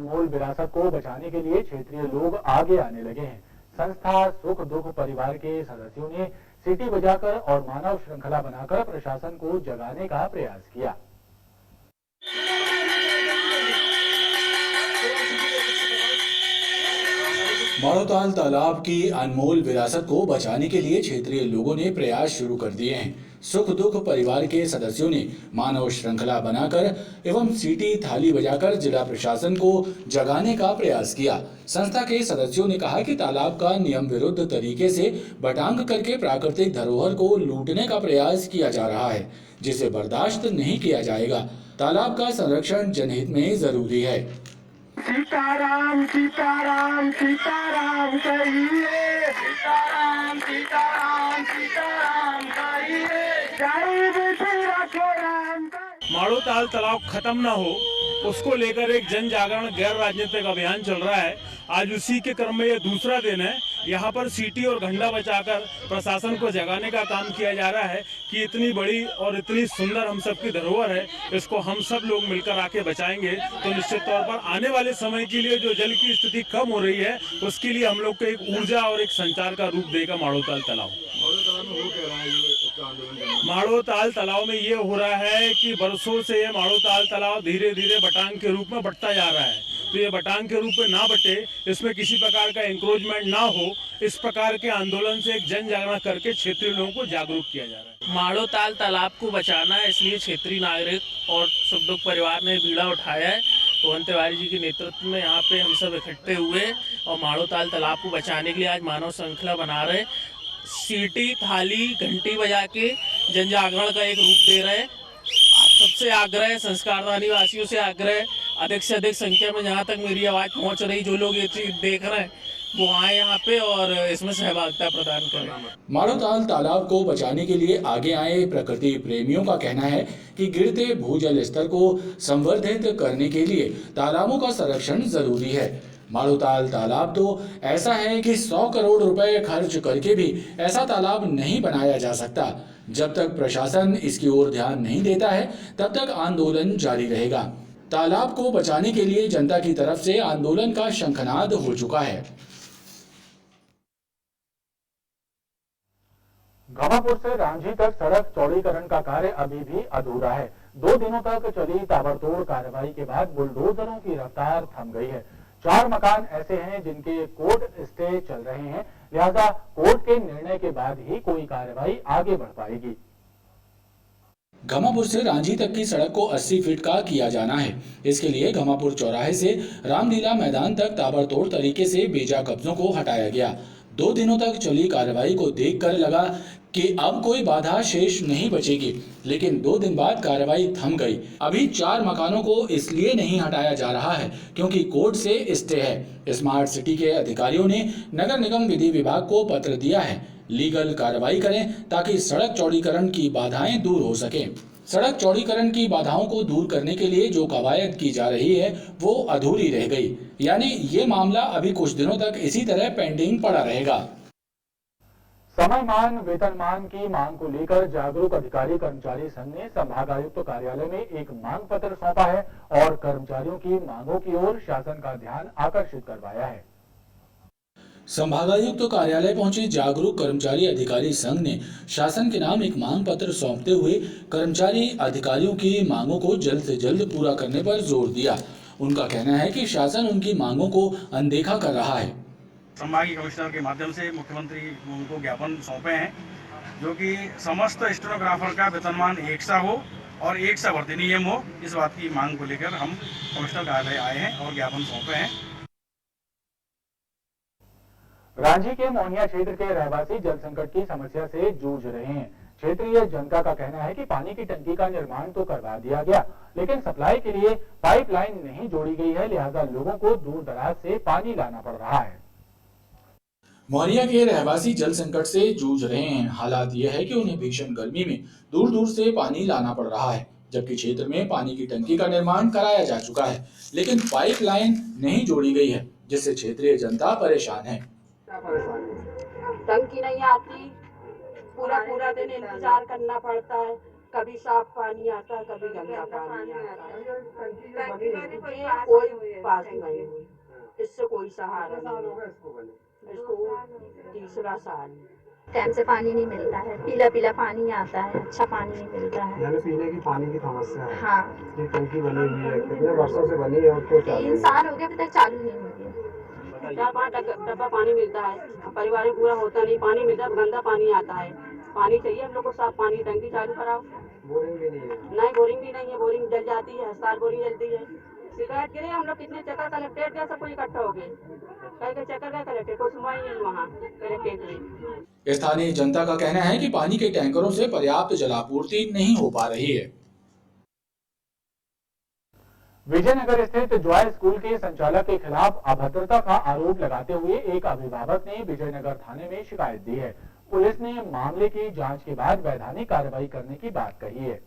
मूल विरासत को बचाने के लिए क्षेत्रीय लोग आगे आने लगे हैं। संस्था सुख दुख परिवार के सदस्यों ने सीटी बजाकर और मानव श्रृंखला बनाकर प्रशासन को जगाने का प्रयास किया। माड़ोताल तालाब की अनमोल विरासत को बचाने के लिए क्षेत्रीय लोगों ने प्रयास शुरू कर दिए हैं। सुख दुख परिवार के सदस्यों ने मानव श्रृंखला बनाकर एवं सीटी थाली बजाकर जिला प्रशासन को जगाने का प्रयास किया। संस्था के सदस्यों ने कहा कि तालाब का नियम विरुद्ध तरीके से बटांग करके प्राकृतिक धरोहर को लूटने का प्रयास किया जा रहा है, जिसे बर्दाश्त नहीं किया जाएगा। तालाब का संरक्षण जनहित में जरूरी है। सीताराम सीताराम सीताराम कहिए, सीताराम सीताराम सीताराम कहिए, जय श्री राम। माड़ोताल तालाब खत्म ना हो, उसको लेकर एक जन जागरण गैर राजनीतिक अभियान चल रहा है। आज उसी के क्रम में ये दूसरा दिन है। यहाँ पर सीटी और घंटा बचाकर प्रशासन को जगाने का काम किया जा रहा है कि इतनी बड़ी और इतनी सुंदर हम सब की धरोहर है, इसको हम सब लोग मिलकर आके बचाएंगे तो निश्चित तौर पर आने वाले समय के लिए जो जल की स्थिति कम हो रही है, उसके लिए हम लोग को एक ऊर्जा और एक संचार का रूप देगा माड़ोताल तालाब। माड़ोताल तालाब में ये हो रहा है कि बरसों से ये माड़ोताल तालाब धीरे धीरे बटांग के रूप में बढ़ता जा रहा है। तो ये बटांग के रूप में ना बटे, इसमें किसी प्रकार का इंक्रोचमेंट ना हो, इस प्रकार के आंदोलन से एक जन जागरण करके क्षेत्रीय लोगों को जागरूक किया जा रहा है। माड़ोताल तालाब को बचाना है, इसलिए क्षेत्रीय नागरिक और सुख दुख परिवार ने बीड़ा उठाया है। रोहन तिवारी जी के नेतृत्व में यहाँ पे हम सब इकट्ठे हुए और माड़ोताल तालाब को बचाने के लिए आज मानव श्रृंखला बना रहे, सीटी थाली घंटी बजा के जन जागरण का एक रूप दे रहे हैं। आप सबसे आग्रह, संस्कारधानी वासियों से आग्रह, अधिक से अधिक संख्या में जहाँ तक मेरी आवाज़ पहुँच रही, जो लोग ये चीज़ देख रहे हैं वो आए यहाँ पे और इसमें सहभागिता प्रदान करें। माड़ोताल तालाब को बचाने के लिए आगे आए प्रकृति प्रेमियों का कहना है कि गिरते भूजल स्तर को संवर्धित करने के लिए तालाबों का संरक्षण जरूरी है। माड़ोताल तालाब तो ऐसा है कि 100 करोड़ रुपए खर्च करके भी ऐसा तालाब नहीं बनाया जा सकता। जब तक प्रशासन इसकी ओर ध्यान नहीं देता है, तब तक आंदोलन जारी रहेगा। तालाब को बचाने के लिए जनता की तरफ से आंदोलन का शंखनाद हो चुका है। घमापुर से रांझी तक सड़क चौड़ीकरण का कार्य अभी भी अधूरा है। 2 दिनों तक चली ताबड़तोड़ कार्रवाई के बाद बुलडोजरों की रफ्तार थम गई है। 4 मकान ऐसे हैं जिनके कोर्ट स्टे चल रहे हैं, लिहाजा कोर्ट के निर्णय के बाद ही कोई कार्रवाई आगे बढ़ पाएगी। घमापुर से रांझी तक की सड़क को 80 फीट का किया जाना है। इसके लिए घमापुर चौराहे से रामलीला मैदान तक ताबड़तोड़ तरीके से बेजा कब्जों को हटाया गया। 2 दिनों तक चली कार्रवाई को देखकर लगा कि अब कोई बाधा शेष नहीं बचेगी, लेकिन 2 दिन बाद कार्रवाई थम गई। अभी 4 मकानों को इसलिए नहीं हटाया जा रहा है क्योंकि कोर्ट से स्टे है। स्मार्ट सिटी के अधिकारियों ने नगर निगम विधि विभाग को पत्र दिया है, लीगल कार्रवाई करें ताकि सड़क चौड़ीकरण की बाधाएं दूर हो सके। सड़क चौड़ीकरण की बाधाओं को दूर करने के लिए जो कवायद की जा रही है वो अधूरी रह गई, यानी ये मामला अभी कुछ दिनों तक इसी तरह पेंडिंग पड़ा रहेगा। समयमान वेतनमान की मांग को लेकर जागरूक अधिकारी कर्मचारी संघ ने संभागायुक्त कार्यालय में एक मांग पत्र सौंपा है और कर्मचारियों की मांगों की ओर शासन का ध्यान आकर्षित करवाया है। संभागायुक्त कार्यालय पहुंचे जागरूक कर्मचारी अधिकारी संघ ने शासन के नाम एक मांग पत्र सौंपते हुए कर्मचारी अधिकारियों की मांगों को जल्द से जल्द पूरा करने पर जोर दिया। उनका कहना है कि शासन उनकी मांगों को अनदेखा कर रहा है। संभागीय कमिश्नर के माध्यम से मुख्यमंत्री उनको ज्ञापन सौंपे हैं, जो कि समस्त स्टेनोग्राफर का वेतनमान एक सा हो और एक सा भर्ती नियम हो। इस बात की मांग को लेकर हम कमिश्नर कार्यालय आए हैं और ज्ञापन सौंपे हैं। रांझी के मोहनिया क्षेत्र के रहवासी जल संकट की समस्या से जूझ रहे हैं। क्षेत्रीय जनता का कहना है कि पानी की टंकी का निर्माण तो करवा दिया गया, लेकिन सप्लाई के लिए पाइपलाइन नहीं जोड़ी गई है, लिहाजा लोगों को दूर दराज से पानी लाना पड़ रहा है। मोहनिया के रहवासी जल संकट से जूझ रहे हैं। हालात यह है कि उन्हें भीषण गर्मी में दूर दूर से पानी लाना पड़ रहा है, जबकि क्षेत्र में पानी की टंकी का निर्माण कराया जा चुका है, लेकिन पाइपलाइन नहीं जोड़ी गई है, जिससे क्षेत्रीय जनता परेशान है। टंकी नहीं आती, पूरा दिन इंतजार करना पड़ता है। कभी साफ पानी आता है, कभी गंदा पानी आता है। ये कोई पास नहीं हुई, इससे कोई सहारा नहीं है। इसको तीसरा साल टाइम से पानी नहीं मिलता है, पीला पीला पानी आता है, अच्छा पानी नहीं मिलता है। यानी पीने की पानी की समस्या है। हाँ, ये टंकी बनी हुई है, कितने वर्षों से बनी है और क्यों चालू 3 साल हो गए, अभी तक चालू नहीं हुई है। 4-5 डब्बा पानी मिलता है, परिवार में पूरा होता नहीं, पानी मिलता है, गंदा पानी आता है। पानी चाहिए हम लोग को, साफ पानी, टंकी चालू कराओ। बोरिंग भी नहीं है। नहीं, बोरिंग भी नहीं है, बोरिंग जल जाती है, 7 बोरिंग जलती है। शिकायत के लिए हम लोग कितने चक्कर कलेक्ट्रेट गए, सब कोई इकट्ठा हो गए, कहीं के चक्कर गए कलेक्ट्रेट को, सुनवाई नहीं वहाँ कलेक्ट्रेट में। स्थानीय जनता का कहना है कि पानी के टैंकरों से पर्याप्त जलापूर्ति नहीं हो पा रही है। विजयनगर स्थित जॉय स्कूल के संचालक के खिलाफ अभद्रता का आरोप लगाते हुए एक अभिभावक ने विजयनगर थाने में शिकायत दी है। पुलिस ने मामले की जांच के बाद वैधानिक कार्रवाई करने की बात कही है।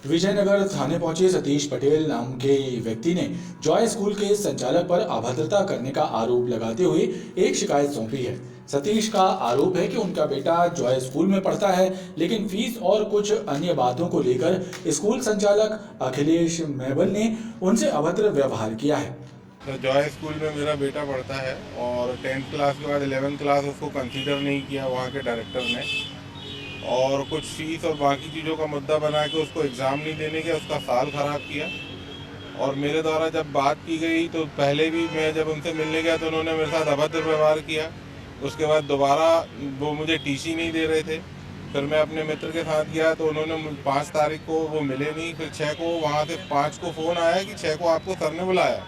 विजयनगर थाने पहुंचे सतीश पटेल नाम के व्यक्ति ने जॉय स्कूल के संचालक पर अभद्रता करने का आरोप लगाते हुए एक शिकायत सौंपी है। सतीश का आरोप है कि उनका बेटा जॉय स्कूल में पढ़ता है, लेकिन फीस और कुछ अन्य बातों को लेकर स्कूल संचालक अखिलेश महबल ने उनसे अभद्र व्यवहार किया है। तो जॉय स्कूल में मेरा बेटा पढ़ता है और 10th क्लास के बाद 11th क्लास उसको कंसीडर नहीं किया वहाँ के डायरेक्टर ने, और कुछ फीस और बाकी चीज़ों का मुद्दा बना के उसको एग्ज़ाम नहीं देने के उसका साल ख़राब किया। और मेरे द्वारा जब बात की गई तो पहले भी मैं जब उनसे मिलने गया तो उन्होंने मेरे साथ अभद्र व्यवहार किया। उसके बाद दोबारा वो मुझे टीसी नहीं दे रहे थे। फिर मैं अपने मित्र के साथ गया तो उन्होंने 5 तारीख को वो मिले नहीं। फिर 6 को वहाँ से 5 को फ़ोन आया कि 6 को आपको सर ने बुलाया।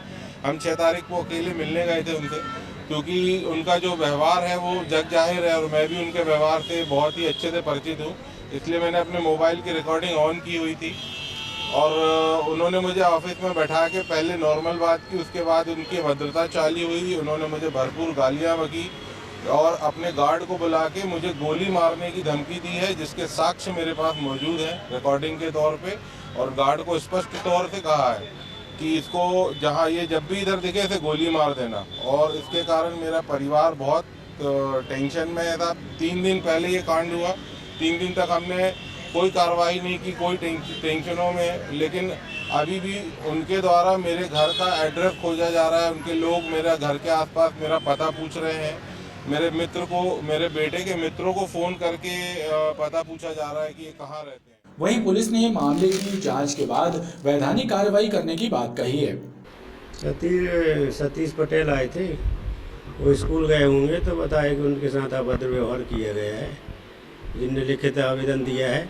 हम 6 तारीख को अकेले मिलने गए थे उनसे, क्योंकि उनका जो व्यवहार है वो जग जाहिर है और मैं भी उनके व्यवहार से बहुत ही अच्छे से परिचित हूँ, इसलिए मैंने अपने मोबाइल की रिकॉर्डिंग ऑन की हुई थी। और उन्होंने मुझे ऑफिस में बैठा के पहले नॉर्मल बात की, उसके बाद उनकी भद्रता चाली हुई। उन्होंने मुझे भरपूर गालियाँ बकी और अपने गार्ड को बुला के मुझे गोली मारने की धमकी दी है, जिसके साक्ष्य मेरे पास मौजूद हैं रिकॉर्डिंग के तौर पे। और गार्ड को स्पष्ट तौर से कहा है कि इसको जहाँ ये जब भी इधर दिखे इसे गोली मार देना। और इसके कारण मेरा परिवार बहुत टेंशन में था। 3 दिन पहले ये कांड हुआ, 3 दिन तक हमने कोई कार्रवाई नहीं की, कोई टेंशनों में। लेकिन अभी भी उनके द्वारा मेरे घर का एड्रेस खोजा जा रहा है। उनके लोग मेरे घर के आसपास मेरा पता पूछ रहे हैं। मेरे मित्र को, मेरे बेटे के मित्रों को फ़ोन करके पता पूछा जा रहा है कि ये कहाँ रहते हैं। वहीं पुलिस ने मामले की जांच के बाद वैधानिक कार्रवाई करने की बात कही है। सतीश पटेल आए थे, वो स्कूल गए होंगे तो बताया कि उनके साथ अभद्र व्यवहार किया गया है। जिनने लिखित आवेदन दिया है,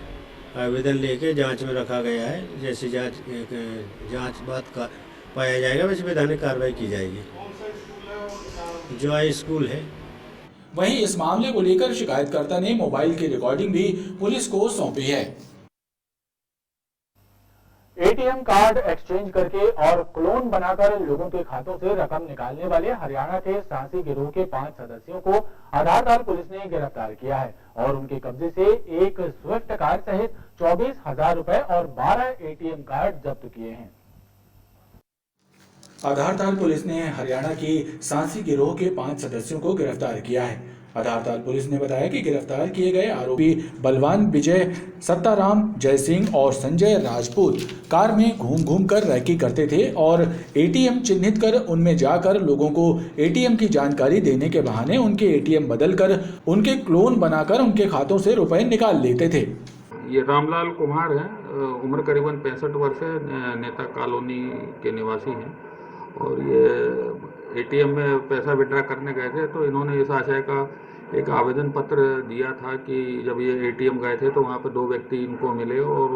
आवेदन लेके जांच में रखा गया है। जैसे जांच बात का पाया जाएगा वैसे वैधानिक कार्रवाई की जाएगी। जॉय स्कूल है। वहीं इस मामले को लेकर शिकायतकर्ता ने मोबाइल की रिकॉर्डिंग भी पुलिस को सौंपी है। एटीएम कार्ड एक्सचेंज करके और क्लोन बनाकर लोगों के खातों से रकम निकालने वाले हरियाणा के साहसी गिरोह के 5 सदस्यों को आधारताल पुलिस ने गिरफ्तार किया है और उनके कब्जे से एक स्विफ्ट कार सहित 24,000 रुपए और 12 एटीएम कार्ड जब्त किए हैं। आधारताल पुलिस ने हरियाणा की साहसी गिरोह के 5 सदस्यों को गिरफ्तार किया है। आधारताल पुलिस ने बताया कि गिरफ्तार किए गए आरोपी बलवान विजय, सत्ताराम, जय सिंह और संजय राजपूत कार में घूम कर रैकी करते थे और एटीएम चिन्हित कर उनमें जाकर लोगों को एटीएम की जानकारी देने के बहाने उनके एटीएम बदलकर उनके क्लोन बनाकर उनके खातों से रुपए निकाल लेते थे। ये रामलाल कुमार है, उम्र करीबन 65 वर्ष है, नेता कॉलोनी के निवासी हैं और ये एटीएम में पैसा विड्रा करने गए थे तो इन्होंने इस आशय का एक आवेदन पत्र दिया था कि जब ये एटीएम गए थे तो वहाँ पे 2 व्यक्ति इनको मिले और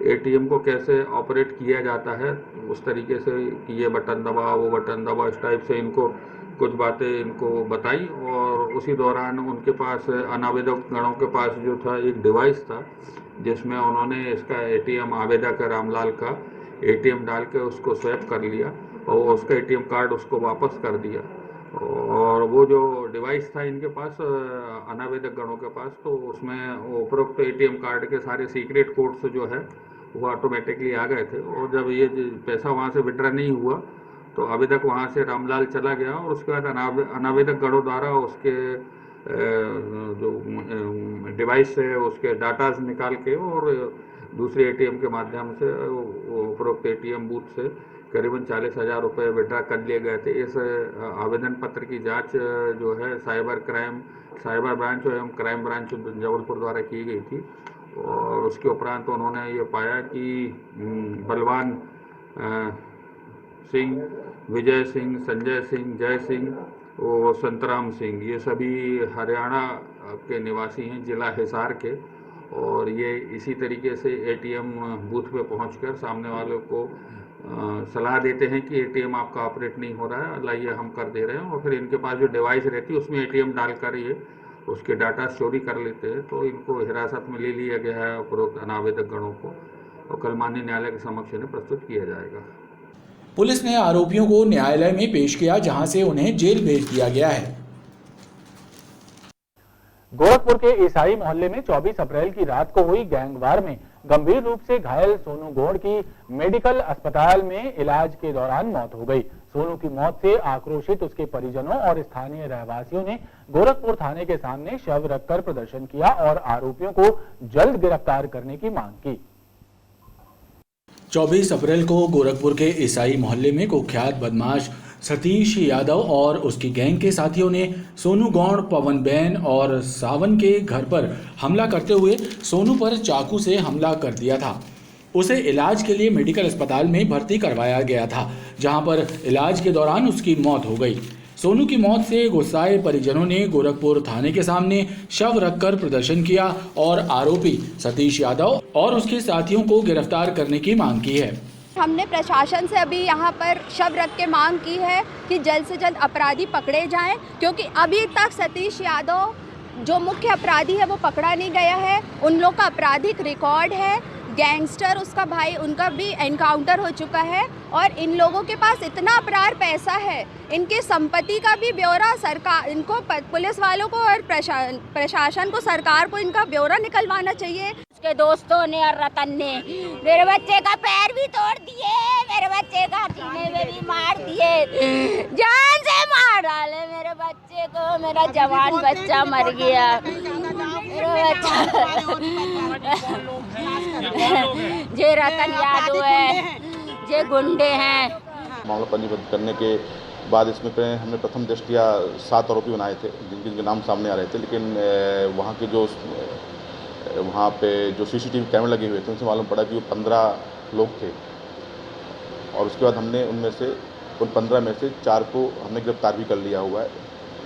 एटीएम को कैसे ऑपरेट किया जाता है उस तरीके से कि ये बटन दबा, वो बटन दबा, इस टाइप से इनको कुछ बातें इनको बताई। और उसी दौरान उनके पास अनावेदक गणों के पास जो था एक डिवाइस था जिसमें उन्होंने इसका एटीएम आवेदक रामलाल का एटीएम डाल के उसको स्वैप कर लिया और उसका एटीएम कार्ड उसको वापस कर दिया। और वो जो डिवाइस था इनके पास अनावेदक गणों के पास, तो उसमें उपरोक्त एटीएम कार्ड के सारे सीक्रेट कोड्स जो है वो ऑटोमेटिकली आ गए थे। और जब ये पैसा वहाँ से विड्रा नहीं हुआ तो आवेदक वहाँ से रामलाल चला गया और उसके बाद अनावेदक गणों द्वारा उसके जो डिवाइस है उसके डाटाज निकाल के और दूसरे एटीएम के माध्यम से उपरोक्त एटीएम बूथ से करीबन 40,000 रुपये विड्रा कर लिए गए थे। इस आवेदन पत्र की जांच जो है साइबर ब्रांच एवं क्राइम ब्रांच जबलपुर द्वारा की गई थी और उसके उपरांत उन्होंने ये पाया कि बलवान सिंह, विजय सिंह, संजय सिंह, जय सिंह और संतराम सिंह ये सभी हरियाणा के निवासी हैं, जिला हिसार के, और ये इसी तरीके से एटीएम बूथ पे पहुंचकर सामने वालों को सलाह देते हैं कि एटीएम आपका ऑपरेट नहीं हो रहा है, लाइए हम कर दे रहे हैं, और फिर इनके पास जो डिवाइस रहती है उसमें एटीएम डालकर ये उसके डाटा चोरी कर लेते हैं। तो इनको हिरासत में ले लिया गया है उपरोक्त अनावेदक गणों को और कल माननीय न्यायालय के समक्ष इन्हें प्रस्तुत किया जाएगा। पुलिस ने आरोपियों को न्यायालय में पेश किया, जहां से उन्हें जेल भेज दिया गया है। गोरखपुर के ईसाई मोहल्ले में 24 अप्रैल की रात को हुई गैंगवार में गंभीर रूप से घायल सोनू गौड़ की मेडिकल अस्पताल में इलाज के दौरान मौत हो गई। सोनू की मौत से आक्रोशित उसके परिजनों और स्थानीय रहवासियों ने गोरखपुर थाने के सामने शव रखकर प्रदर्शन किया और आरोपियों को जल्द गिरफ्तार करने की मांग की। 24 अप्रैल को गोरखपुर के ईसाई मोहल्ले में कुख्यात बदमाश सतीश यादव और उसकी गैंग के साथियों ने सोनू गौड़, पवन बैन और सावन के घर पर हमला करते हुए सोनू पर चाकू से हमला कर दिया था। उसे इलाज के लिए मेडिकल अस्पताल में भर्ती करवाया गया था, जहां पर इलाज के दौरान उसकी मौत हो गई। सोनू की मौत से गुस्साए परिजनों ने गोरखपुर थाने के सामने शव रखकर प्रदर्शन किया और आरोपी सतीश यादव और उसके साथियों को गिरफ्तार करने की मांग की है। हमने प्रशासन से अभी यहाँ पर शव रख के मांग की है कि जल्द से जल्द अपराधी पकड़े जाएं, क्योंकि अभी तक सतीश यादव जो मुख्य अपराधी है वो पकड़ा नहीं गया है। उन लोग का आपराधिक रिकॉर्ड है, गैंगस्टर उसका भाई, उनका भी एनकाउंटर हो चुका है और इन लोगों के पास इतना अपराध पैसा है, इनके संपत्ति का भी ब्यौरा सरकार, इनको पुलिस वालों को और प्रशासन को, सरकार को इनका ब्यौरा निकलवाना चाहिए। उसके दोस्तों ने और रतन ने मेरे बच्चे का पैर भी तोड़ दिए, मेरे बच्चे का सीने में भी मार दिए, जान से मार डाले मेरे बच्चे को। मेरा जवान बच्चा मर गया, मेरा बच्चा जे रतन यादव है, जे गुंडे हैं। मामला पंजीबद्ध करने के बाद इसमें हमने प्रथम दृष्टया 7 आरोपी बनाए थे जिनके नाम सामने आ रहे थे, लेकिन वहाँ पे जो सीसीटीवी कैमरे लगे हुए थे उनसे मालूम पड़ा कि वो 15 लोग थे और उसके बाद हमने उन 15 में से 4 को हमने गिरफ्तार भी कर लिया हुआ है।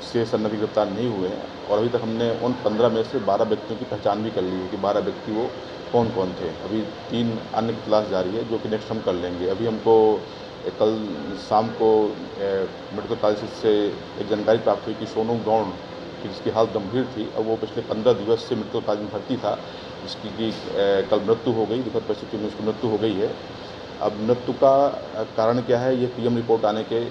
शेष अन्य भी गिरफ्तार नहीं हुए हैं और अभी तक हमने उन 15 में से 12 व्यक्तियों की पहचान भी कर ली है कि 12 व्यक्ति वो कौन कौन थे। अभी 3 अन्य की तलाश जारी है जो कि नेक्स्ट हम कर लेंगे। अभी हमको कल शाम को मेडिकल कॉलेज से एक जानकारी प्राप्त हुई कि सोनू गौड़ जिसकी हालत गंभीर थी और वो पिछले 15 दिवस से मेडिकल कॉलेज में भर्ती था, जिसकी कल मृत्यु हो गई। दुखद परिस्थिति में उसकी मृत्यु हो गई है। अब मृत्यु का कारण क्या है ये पीएम रिपोर्ट आने के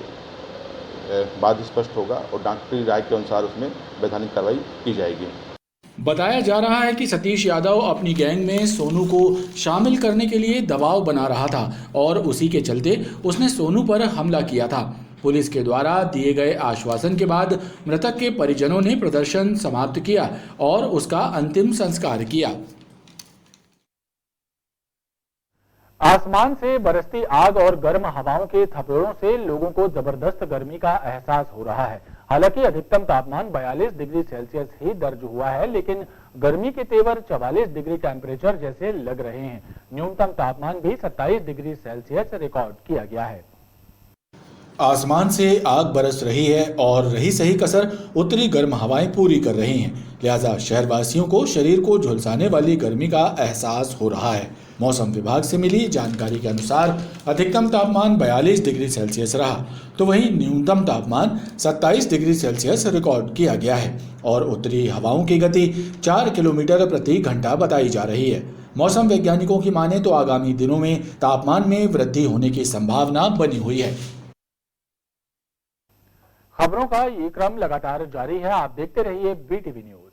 बाद ही स्पष्ट होगा और डॉक्टरी राय के अनुसार उसमें वैधानिक कार्रवाई की जाएगी। बताया जा रहा है कि सतीश यादव अपनी गैंग में सोनू को शामिल करने के लिए दबाव बना रहा था और उसी के चलते उसने सोनू पर हमला किया था। पुलिस के द्वारा दिए गए आश्वासन के बाद मृतक के परिजनों ने प्रदर्शन समाप्त किया और उसका अंतिम संस्कार किया। आसमान से बरसती आग और गर्म हवाओं के थपेड़ों से लोगों को जबरदस्त गर्मी का एहसास हो रहा है। हालांकि अधिकतम तापमान 42 डिग्री सेल्सियस ही दर्ज हुआ है, लेकिन गर्मी के तेवर 44 डिग्री टेम्परेचर जैसे लग रहे हैं। न्यूनतम तापमान भी 27 डिग्री सेल्सियस रिकॉर्ड किया गया है। आसमान से आग बरस रही है और रही सही कसर उत्तरी गर्म हवाएं पूरी कर रही हैं, लिहाजा शहरवासियों को शरीर को झुलसाने वाली गर्मी का एहसास हो रहा है। मौसम विभाग से मिली जानकारी के अनुसार अधिकतम तापमान 42 डिग्री सेल्सियस रहा, तो वहीं न्यूनतम तापमान 27 डिग्री सेल्सियस रिकॉर्ड किया गया है और उत्तरी हवाओं की गति 4 किलोमीटर प्रति घंटा बताई जा रही है। मौसम वैज्ञानिकों की माने तो आगामी दिनों में तापमान में वृद्धि होने की संभावना बनी हुई है। खबरों का ये क्रम लगातार जारी है। आप देखते रहिए BTV न्यूज।